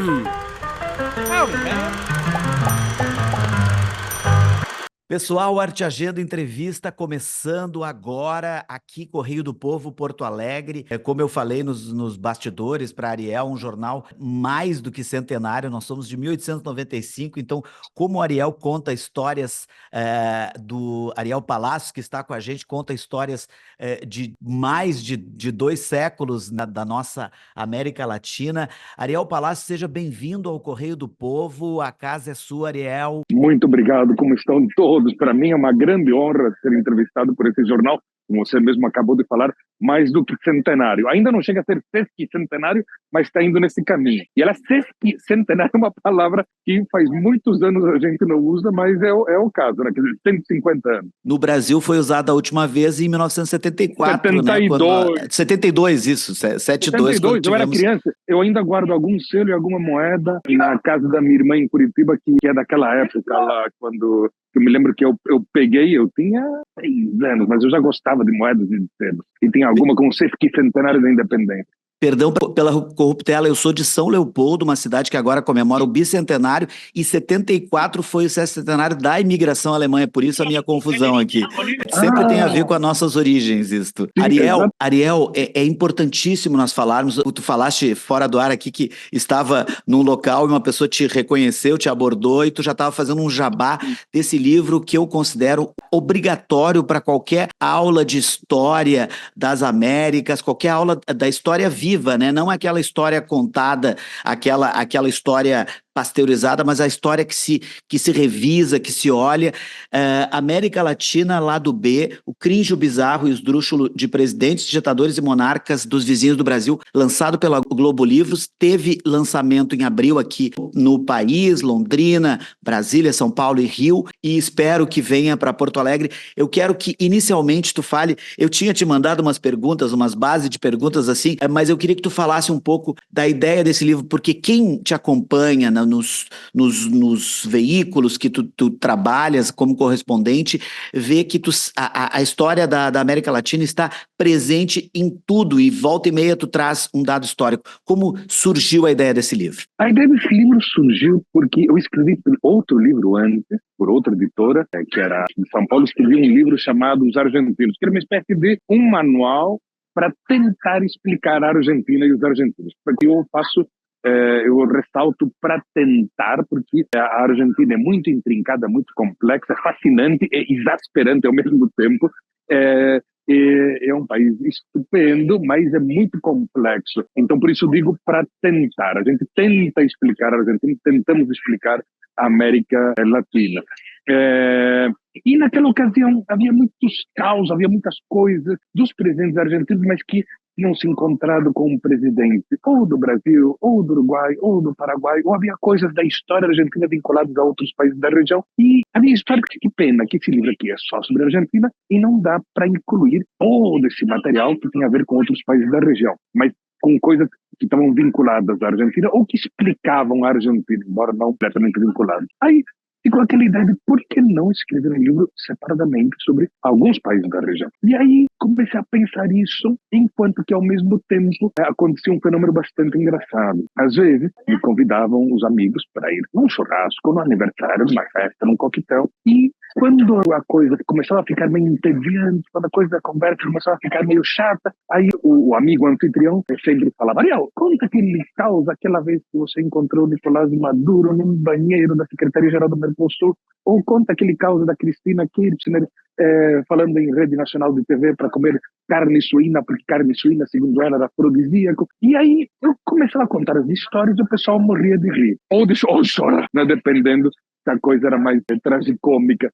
Oh, man. Pessoal, Arte Agenda Entrevista começando agora aqui, Correio do Povo, Porto Alegre. Como eu falei nos bastidores para Ariel, um jornal mais do que centenário, nós somos de 1895, então como o Ariel conta histórias do Ariel Palácio, que está com a gente, conta histórias de mais de 2 séculos da nossa América Latina. Ariel Palácio, seja bem-vindo ao Correio do Povo, a casa é sua, Ariel. Muito obrigado, como estão todos? Para mim é uma grande honra ser entrevistado por esse jornal, como você mesmo acabou de falar, mais do que centenário. Ainda não chega a ser sesquicentenário, mas está indo nesse caminho. E ela, sesquicentenário é uma palavra que faz muitos anos a gente não usa, mas é o caso, né? Quer dizer, 150 anos. No Brasil foi usada a última vez em 1974, 72. né? 72, isso, 72, quando eu era tivemos... criança, eu ainda guardo algum selo e alguma moeda na casa da minha irmã em Curitiba, que é daquela época lá, quando eu me lembro que eu peguei, eu tinha 6 anos, mas eu já gostava de moedas e de selos. E tinha alguma com o sesquicentenário da independência. Perdão pela corruptela, eu sou de São Leopoldo, uma cidade que agora comemora o bicentenário, e 74 foi o sesquicentenário da imigração alemã, por isso a minha confusão aqui. Sempre tem a ver com as nossas origens, isto. Ariel, é importantíssimo nós falarmos, tu falaste fora do ar aqui que estava num local e uma pessoa te reconheceu, te abordou e tu já estava fazendo um jabá desse livro que eu considero obrigatório para qualquer aula de história das Américas, qualquer aula da história viva, né? Não aquela história contada, aquela história pasteurizada, mas a história que se revisa, que se olha. América Latina, lado B, o cringe, o bizarro e o esdrúxulo de presidentes, ditadores e monarcas dos vizinhos do Brasil, lançado pela Globo Livros, teve lançamento em abril aqui no país, Londrina, Brasília, São Paulo e Rio, e espero que venha para Porto Alegre. Eu quero que inicialmente tu fale, eu tinha te mandado umas perguntas, umas bases de perguntas assim, mas eu queria que tu falasse um pouco da ideia desse livro, porque quem te acompanha nos veículos que tu trabalhas como correspondente, vê que a história da América Latina está presente em tudo e volta e meia tu traz um dado histórico. Como surgiu a ideia desse livro? A ideia desse livro surgiu porque eu escrevi outro livro antes, por outra editora, que era de São Paulo, escrevi um livro chamado Os Argentinos, que era uma espécie de um manual para tentar explicar a Argentina e os argentinos. Porque eu ressalto para tentar, porque a Argentina é muito intrincada, muito complexa, fascinante e exasperante ao mesmo tempo. É um país estupendo, mas é muito complexo. Então, por isso digo para tentar. A gente tenta explicar a Argentina, tentamos explicar a América Latina. E naquela ocasião havia muitos caos, havia muitas coisas dos presidentes argentinos, mas que tinham se encontrado com um presidente ou do Brasil, ou do Uruguai, ou do Paraguai, ou havia coisas da história argentina vinculadas a outros países da região. E a minha história, que pena que esse livro aqui é só sobre a Argentina e não dá para incluir todo esse material que tem a ver com outros países da região, mas com coisas que estavam vinculadas à Argentina ou que explicavam a Argentina, embora não completamente vinculadas. Aí ficou aquela ideia de por que não escrever um livro separadamente sobre alguns países da região. E aí comecei a pensar isso, enquanto que ao mesmo tempo acontecia um fenômeno bastante engraçado. Às vezes me convidavam os amigos para ir num churrasco, num aniversário, numa festa, num coquetel, e quando a coisa começava a ficar meio entediante, quando a coisa da conversa começava a ficar meio chata, aí o amigo anfitrião sempre falava: Ariel, conta aquele caos, aquela vez que você encontrou Nicolás Maduro num banheiro da Secretaria-Geral do Mercosul, ou conta aquele caos da Cristina Kirchner falando em rede nacional de TV para comer carne suína, porque carne suína, segundo ela, era afrodisíaco. E aí eu começava a contar as histórias e o pessoal morria de rir, ou chorar, né, dependendo se a coisa era mais tragicômica.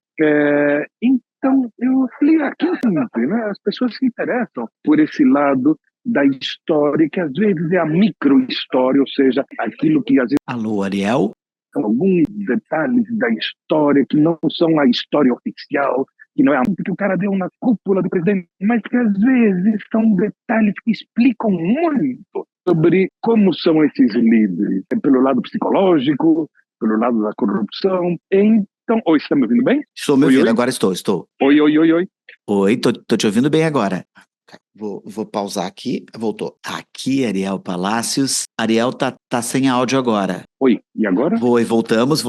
Então eu falei, aqui né, as pessoas se interessam por esse lado da história, que às vezes é a micro-história, ou seja, aquilo que às vezes... Alô, Ariel? Alguns detalhes da história que não são a história oficial, que não é a que o cara deu na cúpula do presidente, mas que às vezes são detalhes que explicam muito sobre como são esses líderes, pelo lado psicológico, pelo lado da corrupção. Então, oi, você está me ouvindo bem? Estou me ouvindo, agora estou. Oi. Oi, tô te ouvindo bem agora. Vou pausar aqui. Voltou. Aqui, Ariel Palacios. Ariel tá sem áudio agora. Oi, e agora? Voltamos.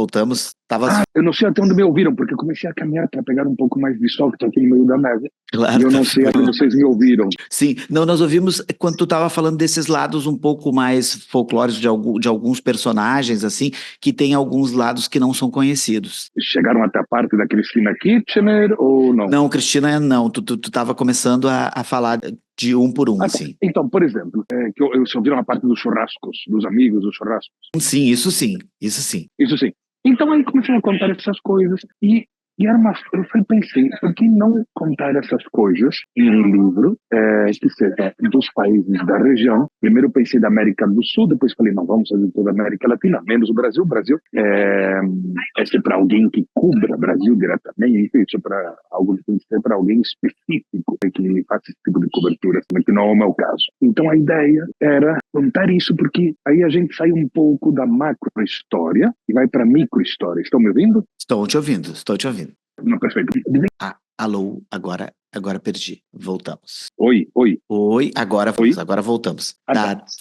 Eu não sei até onde me ouviram, porque eu comecei a caminhar para pegar um pouco mais de sol que está aqui no meio da mesa. Claro, e eu não sei até onde vocês me ouviram. Sim, não, nós ouvimos quando tu estava falando desses lados um pouco mais folclóricos de alguns personagens, assim, que tem alguns lados que não são conhecidos. Chegaram até a parte da Cristina Kirchner ou não? Não, Cristina, não. Tu estava começando a falar de um por um, assim. Então, por exemplo, que eu ouviram a parte dos churrascos, dos amigos dos churrascos. Sim, isso sim. Isso sim. Então aí comecei a contar essas coisas e eu pensei, por que não contar essas coisas em um livro que seja dos países da região? Primeiro eu pensei da América do Sul, depois falei, não, vamos fazer toda a América Latina, menos o Brasil. O Brasil é para alguém que cubra Brasil diretamente, isso para alguém específico que faça esse tipo de cobertura, que não é o meu caso. Então a ideia era contar isso, porque aí a gente sai um pouco da macro-história e vai para a micro-história. Estão me ouvindo? Estou te ouvindo. Não, perfeito. Alô, agora perdi. Voltamos. Oi. Agora voltamos.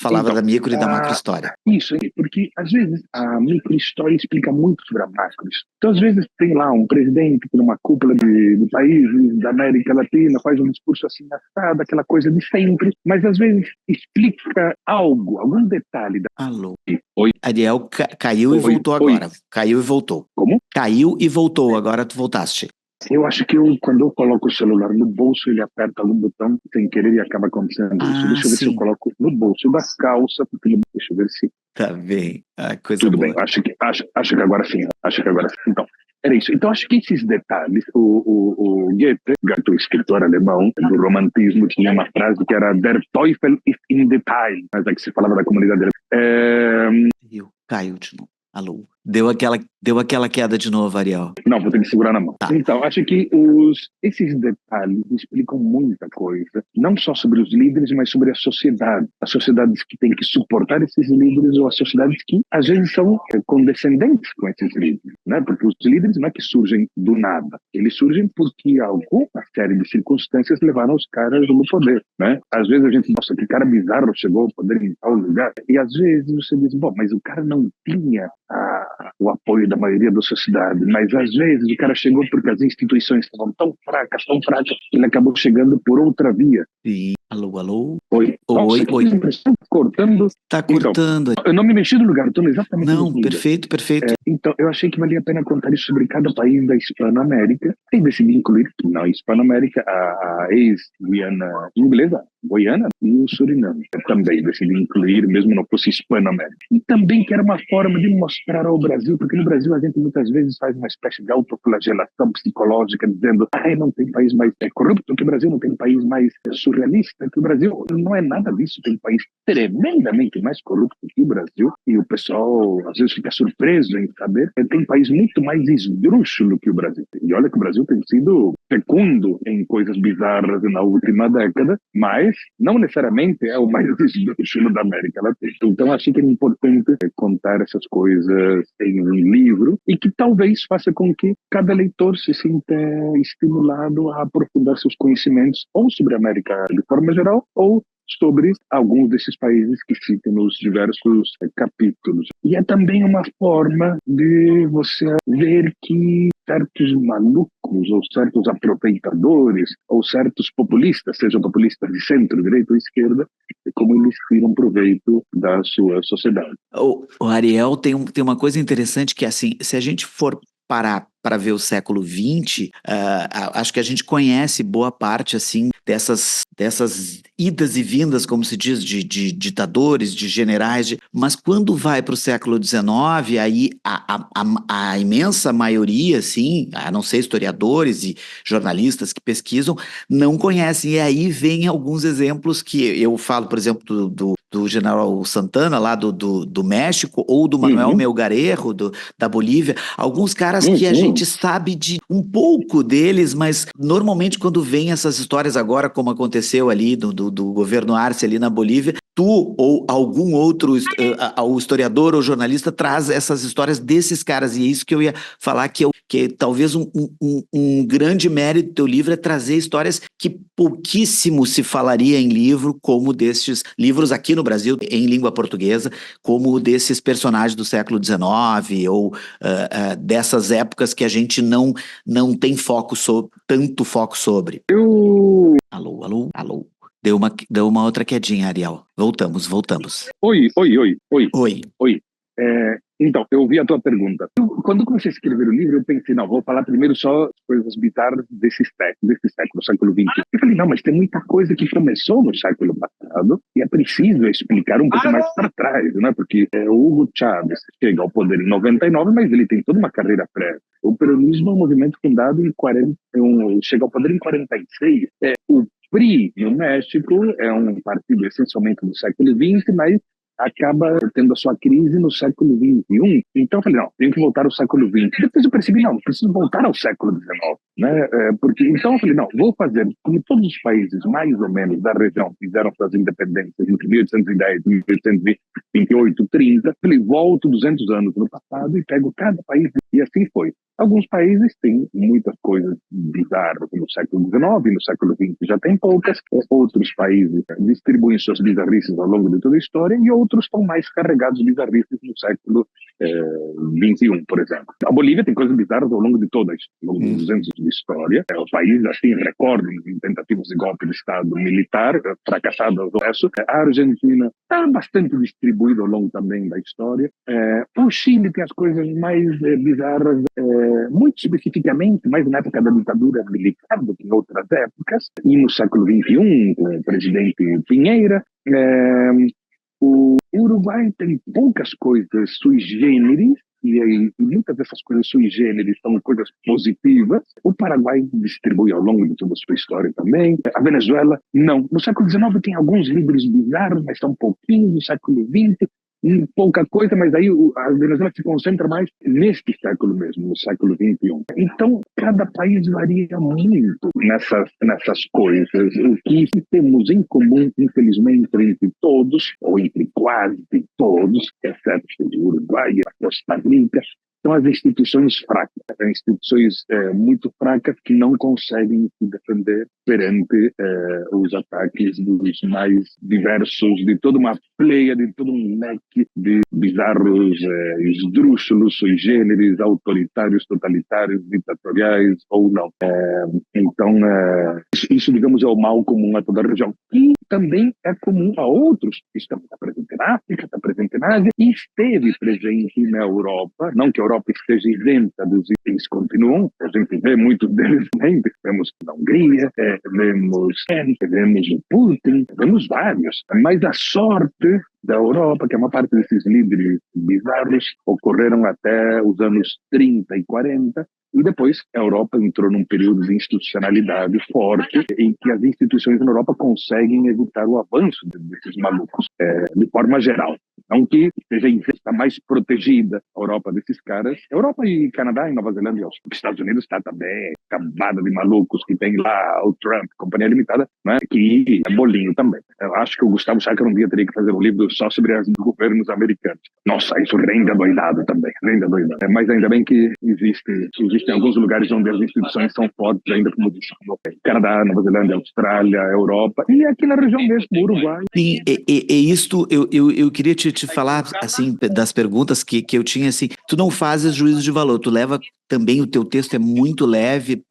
Falava da micro e da macro história. Isso, porque às vezes a micro história explica muito sobre a macro. Então às vezes tem lá um presidente que numa cúpula de países da América Latina faz um discurso assim assado, aquela coisa de sempre, mas às vezes explica algum detalhe. Alô. Oi. Ariel caiu e voltou agora. Caiu e voltou. Como? Caiu e voltou, agora tu voltaste. Eu acho que quando eu coloco o celular no bolso, ele aperta algum botão sem querer e acaba acontecendo isso. Deixa eu ver se eu coloco no bolso da calça, porque deixa eu ver se... Tá bem, coisa Tudo boa. bem, acho que agora sim. Então, era isso. Então, acho que esses detalhes, o Goethe, o escritor alemão do romantismo, tinha uma frase que era Der Teufel ist im Detail, mas é que se falava da comunidade dele. Caiu de novo. Alô. Deu aquela queda de novo, Ariel. Não, vou ter que segurar na mão. Tá. Então, acho que esses detalhes explicam muita coisa, não só sobre os líderes, mas sobre a sociedade. As sociedades que têm que suportar esses líderes ou as sociedades que, às vezes, são condescendentes com esses líderes, né? Porque os líderes não é que surgem do nada. Eles surgem porque alguma série de circunstâncias levaram os caras no poder, né? Às vezes a gente, nossa, que cara bizarro chegou ao poder em tal lugar. E às vezes você diz, bom, mas o cara não tinha o apoio da maioria da sociedade, mas às vezes o cara chegou porque as instituições estavam tão fracas, ele acabou chegando por outra via. Sim. Alô? Oi. Nossa, Oi. Cortando. Tá cortando. Então, eu não me mexi no lugar, estou exatamente no lugar. Perfeito. Então, eu achei que valia a pena contar isso sobre cada país da Hispanoamérica e decidi incluir na Hispanoamérica a ex-Guiana inglesa, Guiana, e o Suriname. Eu também decidi incluir, mesmo não fosse Hispanoamérica. E também que era uma forma de mostrar ao Brasil, porque no Brasil a gente muitas vezes faz uma espécie de autoflagelação psicológica, dizendo não tem país mais corrupto que o Brasil, não tem país mais surrealista que o Brasil. Não é nada disso, tem país tremendamente mais corrupto que o Brasil, e o pessoal às vezes fica surpreso em saber que tem país muito mais esdrúxulo que o Brasil. E olha que o Brasil tem sido fecundo em coisas bizarras na última década, mas não necessariamente é o mais esdrúxulo da América Latina. Então achei que era importante contar essas coisas em um livro e que talvez faça com que cada leitor se sinta estimulado a aprofundar seus conhecimentos ou sobre a América de forma geral ou sobre alguns desses países que citam nos diversos capítulos. E é também uma forma de você ver que certos malucos ou certos aproveitadores ou certos populistas, sejam populistas de centro, direita ou esquerda, como eles tiram proveito da sua sociedade. O Ariel tem uma coisa interessante que é assim, se a gente for parar para ver o século XX, acho que a gente conhece boa parte assim dessas idas e vindas, como se diz, de ditadores, de generais, mas quando vai para o século XIX, aí a imensa maioria, assim, a não ser historiadores e jornalistas que pesquisam, não conhecem, e aí vem alguns exemplos que eu falo, por exemplo, do general Santana, lá do México, ou do Manuel Melgarejo, da Bolívia, alguns caras que a gente sabe de um pouco deles, mas normalmente quando vem essas histórias agora, como aconteceu ali do governo Arce ali na Bolívia, tu ou algum outro historiador ou jornalista traz essas histórias desses caras, e é isso que eu ia falar, que que talvez um grande mérito do teu livro é trazer histórias que pouquíssimo se falaria em livro, como destes livros aqui no Brasil, em língua portuguesa, como desses personagens do século XIX, ou dessas épocas que a gente não tem tanto foco sobre. Alô, alô, alô. Deu uma outra quedinha, Ariel. Voltamos. Oi. Oi. Então, eu ouvi a tua pergunta. Quando eu comecei a escrever o livro, eu pensei, não, vou falar primeiro só coisas bizarras desse século, século XX. Eu falei, não, mas tem muita coisa que começou no século passado e é preciso explicar um pouco mais para trás, né? Porque o Hugo Chávez chega ao poder em 99, mas ele tem toda uma carreira prévia. O peronismo é um movimento fundado em chega ao poder em 46. O PRI, no México, é um partido essencialmente do século XX, mas acaba tendo a sua crise no século XXI. Então eu falei, não, tenho que voltar ao século XX. Depois eu percebi, não, preciso voltar ao século XIX. Né? Então eu falei, não, vou fazer como todos os países, mais ou menos, da região, fizeram suas independências entre 1810 e 1828, 30. Falei, volto 200 anos no passado e pego cada país. E assim foi. Alguns países têm muitas coisas bizarras no século XIX, no século XX já tem poucas. Outros países distribuem suas bizarrices ao longo de toda a história e outros estão mais carregados de bizarrices no século XXI, por exemplo. A Bolívia tem coisas bizarras ao longo de toda a história, ao longo de 200 anos de história. O país, assim, recorde em tentativas de golpe de Estado militar, fracassado ao resto. A Argentina está bastante distribuída ao longo também da história. O Chile tem as coisas mais bizarras, muito especificamente, mais na época da ditadura militar do que em outras épocas, e no século XXI, com o presidente Pinheira. O Uruguai tem poucas coisas sui generis, e muitas dessas coisas sui generis são coisas positivas. O Paraguai distribui ao longo de toda a sua história também. A Venezuela, não. No século XIX tem alguns livros bizarros, mas são pouquinhos. No século XX, pouca coisa, mas aí a Venezuela se concentra mais neste século mesmo, no século XXI. Então, cada país varia muito nessas coisas. O que temos em comum, infelizmente, entre todos, ou entre quase todos, exceto o Uruguai e a Costa Rica, são as instituições fracas, instituições muito fracas que não conseguem se defender perante os ataques dos mais diversos, de toda uma pleia, de todo um leque de bizarros, esdrúxulos, sui generis, autoritários, totalitários, ditatoriais ou não. Então, isso, digamos, é o mal comum a toda a região. E também é comum a outros. Está presente na África, está presente na Ásia, e esteve presente na Europa. Não que a Europa esteja isenta dos itens, continuam. A gente vê muitos deles também. Vemos na Hungria, vemos o Putin, vemos vários. Mas a sorte da Europa, que é uma parte desses líderes bizarros, ocorreram até os anos 30 e 40, e depois a Europa entrou num período de institucionalidade forte, em que as instituições na Europa conseguem evitar o avanço desses malucos, de forma geral. Não que está mais protegida a Europa desses caras. Europa e Canadá e Nova Zelândia, os Estados Unidos está também acabada de malucos que tem lá o Trump, Companhia Limitada, né, que é bolinho também. Eu acho que o Gustavo Schacker um dia teria que fazer um livro só sobre os governos americanos. Nossa, isso rende doidado também, mas ainda bem que existem alguns lugares onde as instituições são fortes ainda, como disse, Canadá, Nova Zelândia, Austrália, Europa, e aqui na região mesmo, Uruguai. Sim, isto eu queria te falar, assim, das perguntas que eu tinha, assim, tu não fazes juízo de valor, tu leva também, o teu texto é muito leve,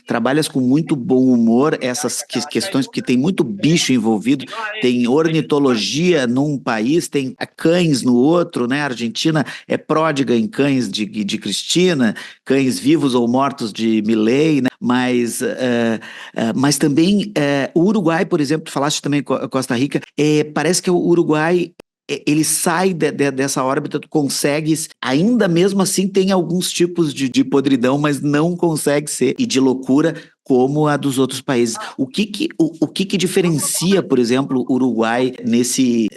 trabalhas com muito bom humor essas questões, porque tem muito bicho envolvido, tem ornitologia num país, tem cães no outro, né? A Argentina é pródiga em cães de Cristina, cães vivos ou mortos de Milei, né? Mas também o Uruguai, por exemplo, tu falaste também Costa Rica, parece que o Uruguai ele sai dessa órbita, tu consegues, ainda mesmo assim tem alguns tipos de podridão, mas não consegue ser, e de loucura, como a dos outros países. O que diferencia, por exemplo, o Uruguai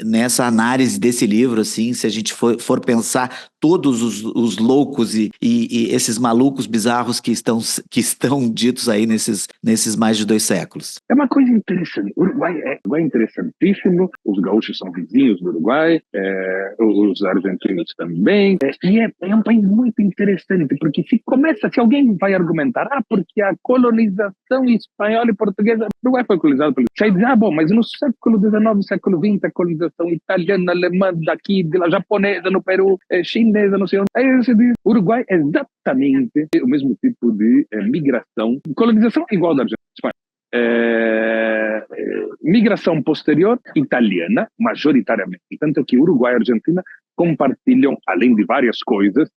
nessa análise desse livro, assim, se a gente for pensar todos os loucos e esses malucos bizarros que estão ditos aí nesses mais de 2 séculos. É uma coisa interessante. O Uruguai é interessantíssimo. Os gaúchos são vizinhos do Uruguai, os argentinos também. E é um país muito interessante, porque se alguém vai argumentar, porque a colonização espanhola e portuguesa, o Uruguai foi colonizado pelo... Você diz, bom, mas no século XIX, século XX, a colonização italiana, alemã, daqui, de lá, japonesa, no Peru, chinesa, não sei onde. Aí você diz, o Uruguai é exatamente o mesmo tipo de migração, colonização igual da Argentina. Migração posterior italiana, majoritariamente. Tanto que Uruguai e Argentina compartilham, além de várias coisas,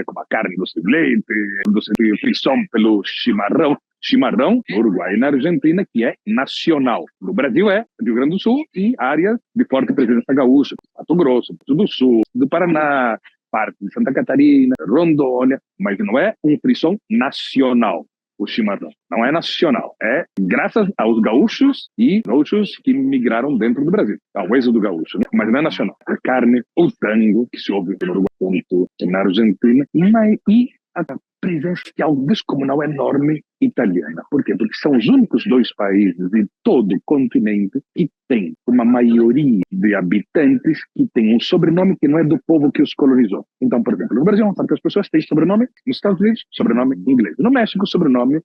como a carne, doce de leite, doce de frição pelo chimarrão no Uruguai e na Argentina, que é nacional. No Brasil é Rio Grande do Sul e áreas de forte presença gaúcha, Mato Grosso, do Sul, do Paraná, parte de Santa Catarina, Rondônia, mas não é um frição nacional. O chimarrão não é nacional, é graças aos gaúchos e gaúchos que migraram dentro do Brasil, ao êxodo gaúcho, né? Mas não é nacional. A carne, o tango, que se ouve no Uruguai, na Argentina, e a presença descomunal enorme italiana. Por quê? Porque são os únicos 2 países de todo o continente que tem uma maioria de habitantes que tem um sobrenome que não é do povo que os colonizou. Então, por exemplo, no Brasil, uma parte das pessoas tem sobrenome, nos Estados Unidos, sobrenome inglês. No México, sobrenome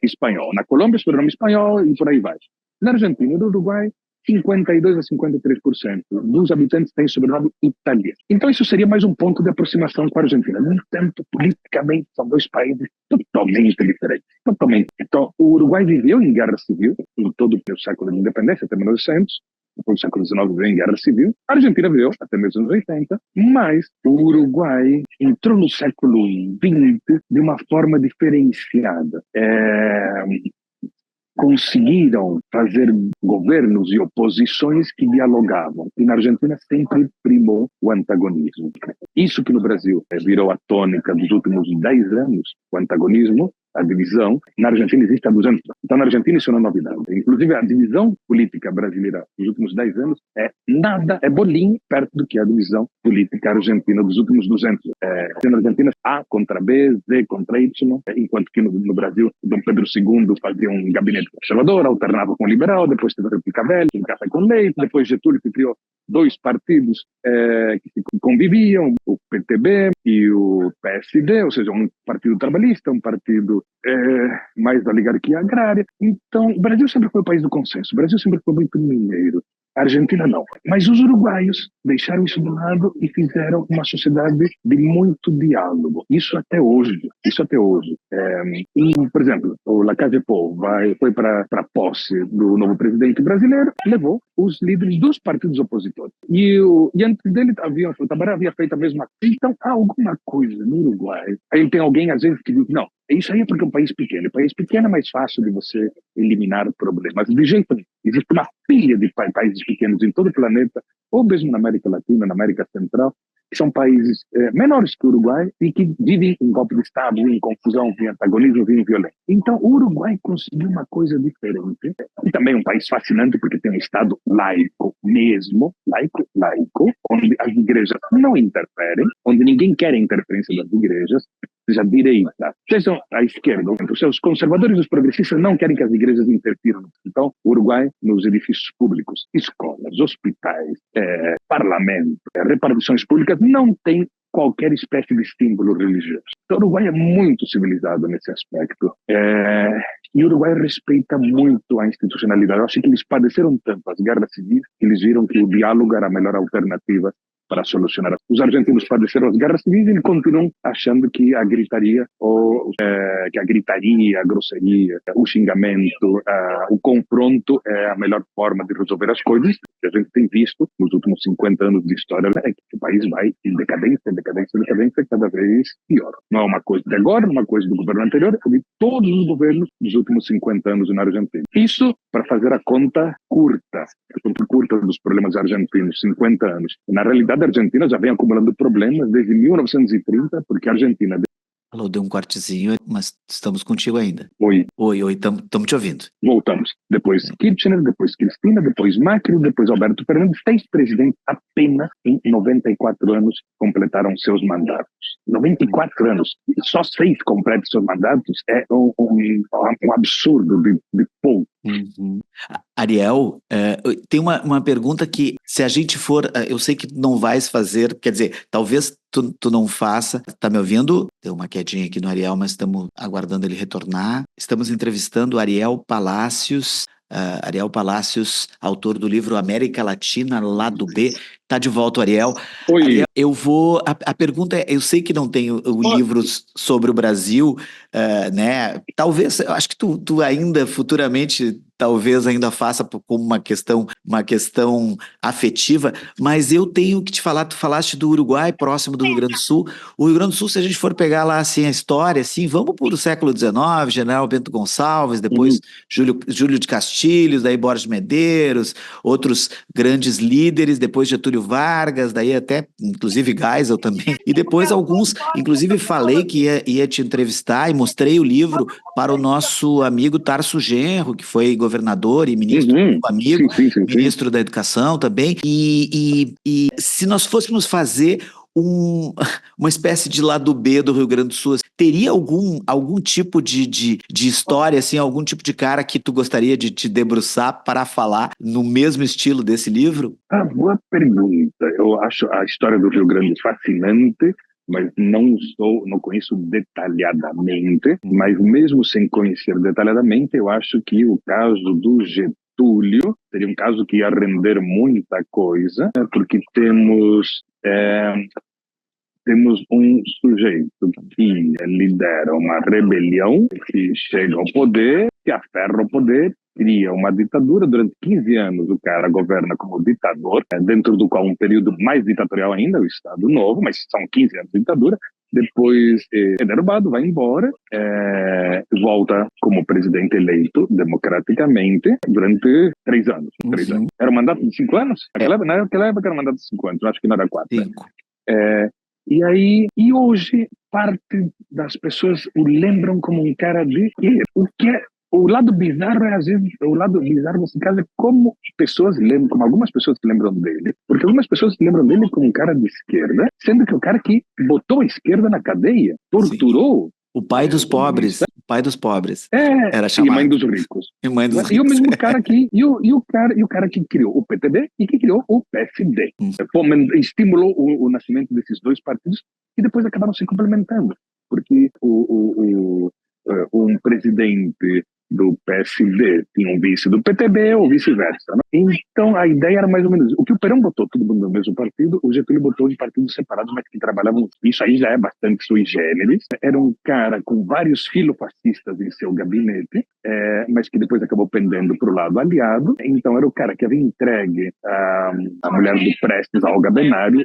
espanhol. Na Colômbia, sobrenome espanhol e por aí vai. Na Argentina e no Uruguai, 52% a 53% dos habitantes têm sobrenome italiano. Então isso seria mais um ponto de aproximação com a Argentina. No entanto, politicamente, são 2 países totalmente diferentes. Totalmente. Então, o Uruguai viveu em guerra civil, em todo o século de independência, até 1900. Depois do século XIX viveu em guerra civil. A Argentina viveu até mesmo nos 80, mas o Uruguai entrou no século XX de uma forma diferenciada. Conseguiram fazer governos e oposições que dialogavam. E na Argentina sempre primou o antagonismo. Isso que no Brasil virou a tônica dos últimos 10 anos, o antagonismo, a divisão, na Argentina existe há 200 anos. Então, na Argentina isso não é novidade. Inclusive, a divisão política brasileira dos últimos 10 anos é bolinho perto do que é a divisão política argentina dos últimos 200 anos. Na Argentina, A contra B, Z contra Y, enquanto que no Brasil, Dom Pedro II fazia um gabinete conservador, alternava com liberal, depois teve a República Velha, um café com leite, depois Getúlio que criou 2 partidos que conviviam, o PTB e o PSD, ou seja, um partido trabalhista, um partido mais da oligarquia agrária. Então, o Brasil sempre foi o país do consenso, o Brasil sempre foi muito mineiro. A Argentina não. Mas os uruguaios deixaram isso de lado e fizeram uma sociedade de muito diálogo. Isso até hoje. Por exemplo, o Lacalle Pou foi para a posse do novo presidente brasileiro, levou os líderes dos partidos opositores. E antes dele, o Tabaré havia feito a mesma coisa. Então, há alguma coisa no Uruguai. Aí tem alguém, às vezes, que diz, não, isso aí é porque é um país pequeno. O país pequeno é mais fácil de você eliminar problemas. De jeito nenhum. Existe uma pilha de países pequenos em todo o planeta, ou mesmo na América Latina, na América Central, que são países menores que o Uruguai e que vivem em golpe de Estado, vivem em confusão, vivem em antagonismo, vivem em violência. Então, o Uruguai conseguiu uma coisa diferente. E também um país fascinante porque tem um Estado laico mesmo, laico, onde as igrejas não interferem, onde ninguém quer a interferência das igrejas, seja a direita, seja a esquerda. Os conservadores e os progressistas não querem que as igrejas interfiram. Então, o Uruguai, nos edifícios públicos, escolas, hospitais, parlamento, repartições públicas, não tem qualquer espécie de símbolo religioso. Então, o Uruguai é muito civilizado nesse aspecto. E o Uruguai respeita muito a institucionalidade. Eu acho que eles padeceram tanto as guerras civis que eles viram que o diálogo era a melhor alternativa para solucionar. Os argentinos padeceram as guerras civis e eles continuam achando que a gritaria, a grosseria, o xingamento, o confronto é a melhor forma de resolver as coisas. O que a gente tem visto nos últimos 50 anos de história é que o país vai em decadência, cada vez pior. Não é uma coisa de agora, uma coisa do governo anterior, é de todos os governos dos últimos 50 anos na Argentina. Isso para fazer a conta curta dos problemas argentinos, 50 anos. Na realidade, a Argentina já vem acumulando problemas desde 1930, porque a Argentina Alô, deu um cortezinho, mas estamos contigo ainda. Oi, Oi, estamos te ouvindo. voltamos. Depois Kirchner, depois Cristina, depois Macri, depois Alberto Fernandes. 6 presidentes apenas em 94 anos completaram seus mandatos. 94 anos. Só 6 completam seus mandatos é um absurdo de pouco. Uhum. Ariel, tem uma pergunta que, se a gente for, eu sei que não vais fazer, quer dizer, talvez tu não faça. Tá me ouvindo? Deu uma quedinha aqui no Ariel, mas estamos aguardando ele retornar. Estamos entrevistando Ariel Palacios. Ariel Palacios, autor do livro América Latina, Lado B. Tá de volta, Ariel. Oi. Ariel, eu vou. A pergunta é: eu sei que não tem livros sobre o Brasil, né? Talvez, eu acho que tu ainda futuramente, talvez ainda faça como uma questão afetiva, mas eu tenho que te falar. Tu falaste do Uruguai, próximo do Rio Grande do Sul. O Rio Grande do Sul, se a gente for pegar lá assim a história, assim, vamos para o século XIX, General Bento Gonçalves, depois Júlio de Castilhos, daí Borges Medeiros, outros grandes líderes, depois Getúlio Vargas, daí até, inclusive, Geisel também, e depois alguns, inclusive falei que ia te entrevistar e mostrei o livro para o nosso amigo Tarso Genro, que foi governador e ministro, amigo, sim. ministro da Educação também, e se nós fôssemos fazer uma espécie de lado B do Rio Grande do Sul, teria algum tipo de história, assim, algum tipo de cara que tu gostaria de te debruçar para falar no mesmo estilo desse livro? Boa pergunta. Eu acho a história do Rio Grande fascinante, mas não conheço detalhadamente, mas mesmo sem conhecer detalhadamente, eu acho que o caso do Getúlio seria um caso que ia render muita coisa, porque temos um sujeito que lidera uma rebelião, que chega ao poder, que aferra o poder, cria uma ditadura. Durante 15 anos o cara governa como ditador, dentro do qual um período mais ditatorial ainda, o Estado Novo, mas são 15 anos de ditadura. Depois é derrubado, vai embora, volta como presidente eleito democraticamente durante 3 anos. 3 anos. Era um mandato de 5 anos? Naquela época era um mandato de 5 anos, eu acho que não era 4. 5. E hoje parte das pessoas o lembram como um cara de o que é o lado bizarro é, às vezes, o lado bizarro nesse caso é como algumas pessoas se lembram dele, porque algumas pessoas se lembram dele como um cara de esquerda, sendo que o cara que botou a esquerda na cadeia, torturou. O pai dos pobres. O pai dos pobres. Era chamado. E mãe dos ricos. E mãe dos ricos. E o mesmo cara que o cara que criou o PTB e que criou o PSD. Estimulou o nascimento desses dois partidos e depois acabaram se complementando. Porque um presidente do PSD tinha um vice do PTB ou vice-versa. Né? Então a ideia era mais ou menos o que o Perón botou todo mundo no mesmo partido, o Getúlio botou em partidos separados, mas que trabalhavam. Isso aí já é bastante sui generis. Era um cara com vários filofascistas em seu gabinete, mas que depois acabou pendendo para o lado aliado. Então era o cara que havia entregue a mulher do Prestes ao Olga Benário,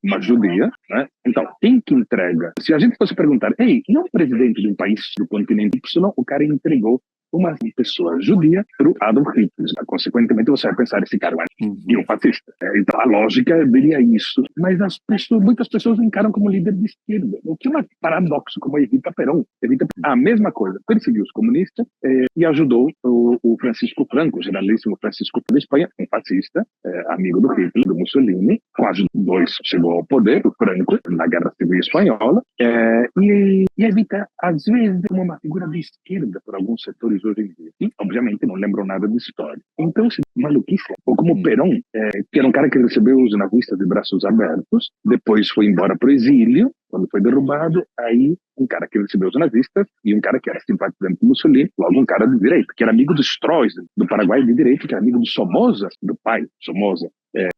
uma judia, né? Então, quem que entrega? Se a gente fosse perguntar, e um presidente de um país do continente Y, o cara entregou uma pessoa judia para o Adolf Hitler. Consequentemente, você vai pensar, esse cara é um fascista. Então, a lógica diria isso. Mas muitas pessoas encaram como líder de esquerda. O que é um paradoxo, como Evita Perón. Evita a mesma coisa. Perseguiu os comunistas e ajudou o Francisco Franco, o generalíssimo Francisco da Espanha, um fascista, amigo do Hitler, do Mussolini. Quase dois chegou ao poder, o Franco, na Guerra Civil Espanhola. E Evita, às vezes, como uma figura de esquerda por alguns setores hoje em dia. E, obviamente, não lembram nada de história. Então, se maluquice. Ou como Perón, que era um cara que recebeu os nazistas de braços abertos, depois foi embora para o exílio, quando foi derrubado, aí um cara que recebeu os nazistas e um cara que era simpatizante do Mussolini, logo um cara de direita, que era amigo dos Stroessner, do Paraguai de direita, que era amigo do Somoza, do pai Somoza,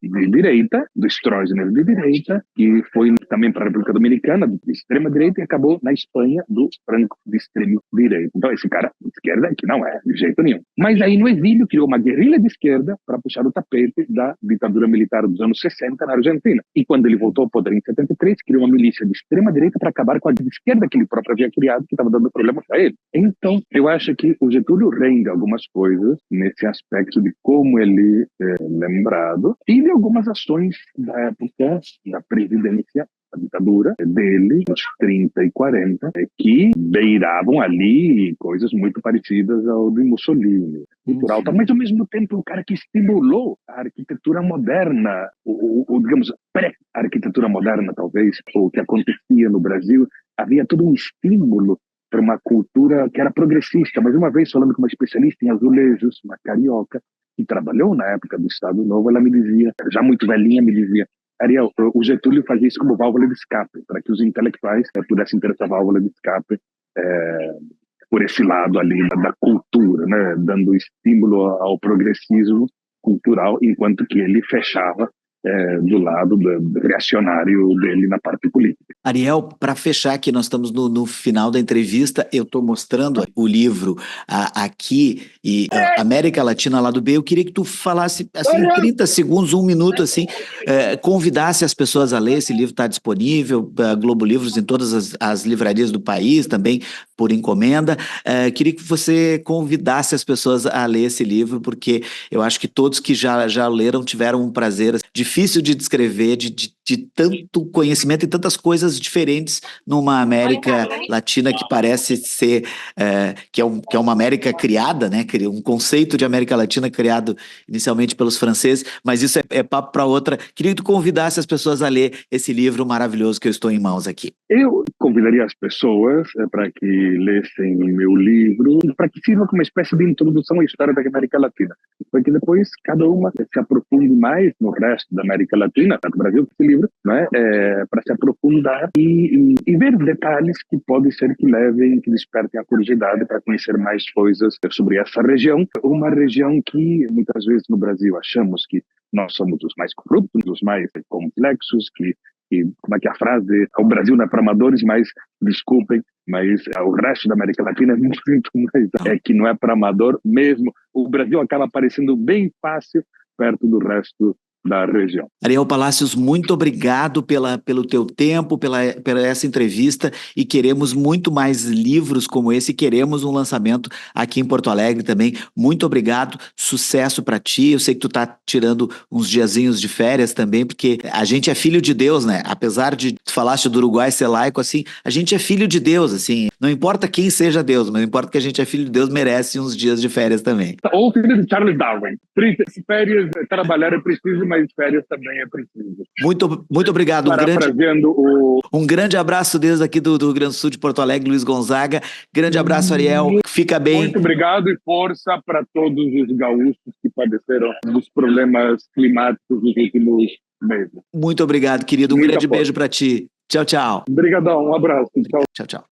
de direita, do Stroessner de direita, e foi também para a República Dominicana, de extrema direita, e acabou na Espanha, do Franco, de extrema direita. Então esse cara de esquerda que não é, de jeito nenhum. Mas aí no exílio criou uma guerrilha de esquerda para puxar o tapete da ditadura militar dos anos 60 na Argentina. E quando ele voltou ao poder em 73, criou uma milícia de extrema direita para acabar com a de esquerda que ele próprio havia criado, que estava dando problema para ele. Então, eu acho que o Getúlio rende algumas coisas nesse aspecto de como ele é lembrado e de algumas ações da época da presidência a ditadura dele, nos 30 e 40, que beiravam ali coisas muito parecidas ao de Mussolini, cultural, mas ao mesmo tempo o cara que estimulou a arquitetura moderna, digamos, pré-arquitetura moderna talvez, o que acontecia no Brasil, havia todo um estímulo para uma cultura que era progressista, mas uma vez falando com uma especialista em azulejos, uma carioca, que trabalhou na época do Estado Novo, ela me dizia, já muito velhinha, me dizia: Ariel, o Getúlio fazia isso como válvula de escape, para que os intelectuais pudessem ter essa válvula de escape por esse lado ali da cultura, né, dando estímulo ao progressismo cultural, enquanto que ele fechava do lado reacionário dele na parte política. Ariel, para fechar aqui, nós estamos no final da entrevista, eu estou mostrando o livro aqui, e América Latina, lado B, eu queria que tu falasse, assim, 30 segundos, 1 minuto, assim, convidasse as pessoas a ler. Esse livro está disponível, Globo Livros, em todas as livrarias do país, também por encomenda. Queria que você convidasse as pessoas a ler esse livro, porque eu acho que todos que já leram tiveram um prazer difícil de descrever, de tanto conhecimento e tantas coisas diferentes numa América Latina que parece ser, que é uma América criada, né? Um conceito de América Latina criado inicialmente pelos franceses, mas isso é papo para outra. Queria que tu convidasse as pessoas a ler esse livro maravilhoso que eu estou em mãos aqui. Eu convidaria as pessoas para que lessem o meu livro, para que sirva como uma espécie de introdução à história da América Latina, para que depois cada uma se aprofunde mais no resto da América Latina, do Brasil, esse livro, né, para se aprofundar e ver detalhes que podem ser que levem, que despertem a curiosidade para conhecer mais coisas sobre essa região, uma região que muitas vezes no Brasil achamos que nós somos os mais corruptos, os mais complexos, que como é que é a frase? O Brasil não é para amadores, mas, desculpem, mas o resto da América Latina é muito mais, que não é para amador mesmo. O Brasil acaba parecendo bem fácil perto do resto da região. Ariel Palacios, muito obrigado pelo teu tempo, pela essa entrevista, e queremos muito mais livros como esse, queremos um lançamento aqui em Porto Alegre também. Muito obrigado, sucesso para ti. Eu sei que tu tá tirando uns diazinhos de férias também, porque a gente é filho de Deus, né? Apesar de tu falaste do Uruguai ser laico, assim, a gente é filho de Deus, assim, não importa quem seja Deus, mas importa que a gente é filho de Deus, merece uns dias de férias também. Ou filho de Charles Darwin. Férias, trabalhar é preciso, mas férias também é preciso. Muito obrigado. Um grande abraço desde aqui do Rio Grande do Sul, de Porto Alegre, Luiz Gonzaga. Grande abraço, Ariel. Fica bem. Muito obrigado e força para todos os gaúchos que padeceram dos problemas climáticos dos últimos meses. Muito obrigado, querido. Um grande beijo para ti. Tchau, tchau. Obrigadão, um abraço. Tchau. Tchau, tchau.